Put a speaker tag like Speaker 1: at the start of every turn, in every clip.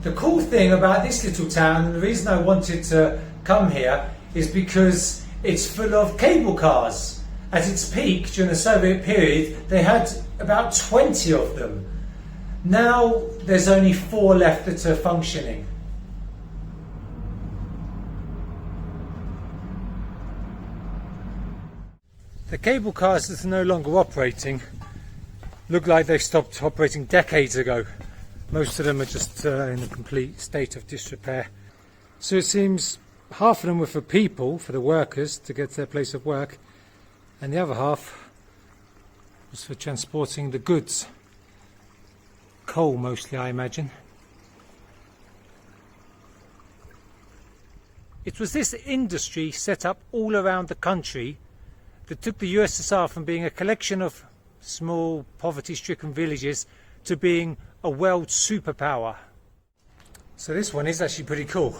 Speaker 1: The cool thing about this little town, and the reason I wanted to come here, is because it's full of cable cars. At its peak during the Soviet period, they had about 20 of them. Now there's only 4 left that are functioning. The cable cars that are no longer operating look like they stopped operating decades ago. Most of them are just in a complete state of disrepair. So it seems half of them were for people, for the workers, to get to their place of work, and the other half was for transporting the goods. Coal mostly, I imagine. It was this industry set up all around the country that took the USSR from being a collection of small poverty-stricken villages to being a world superpower. So this one is actually pretty cool.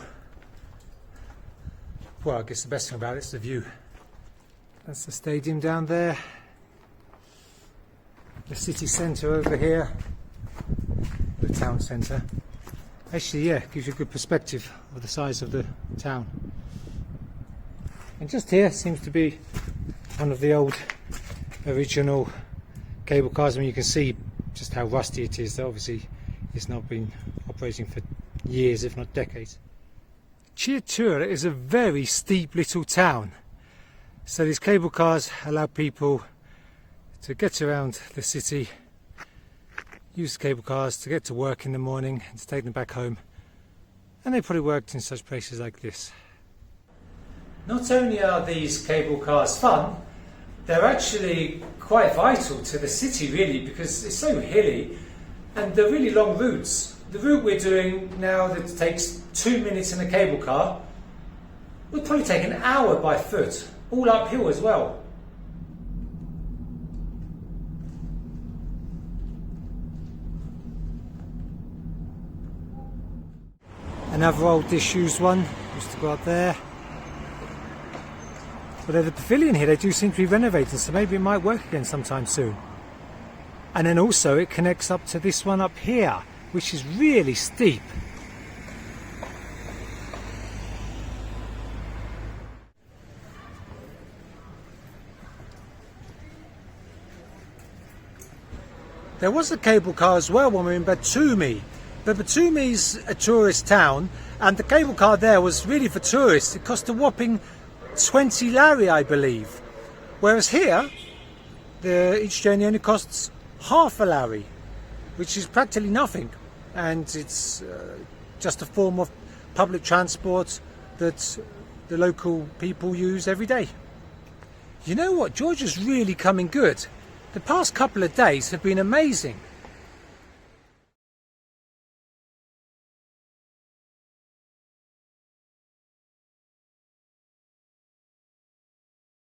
Speaker 1: Well, I guess the best thing about it is the view. That's the stadium down there. The city centre over here. The town centre. Actually, yeah, gives you a good perspective of the size of the town. And just here seems to be one of the old original cable cars. I mean, you can see just how rusty it is. Obviously it's not been operating for years, if not decades. Chiratura is a very steep little town, so these cable cars allow people to get around the city, use the cable cars to get to work in the morning and to take them back home, and they probably worked in such places like this. Not only are these cable cars fun, they're actually quite vital to the city, really, because it's so hilly and they're really long routes. The route we're doing now that takes 2 minutes in a cable car would probably take an hour by foot, all uphill as well. Another old disused one used to go up there. But the pavilion here, they do seem to be renovating, so maybe it might work again sometime soon. And then also it connects up to this one up here, which is really steep. There was a cable car as well when we were in Batumi. But Batumi's a tourist town, and the cable car there was really for tourists. It cost a whopping 20 lari, I believe. Whereas here, each journey only costs half a lari, which is practically nothing. And it's just a form of public transport that the local people use every day. You know what? Georgia's really coming good. The past couple of days have been amazing.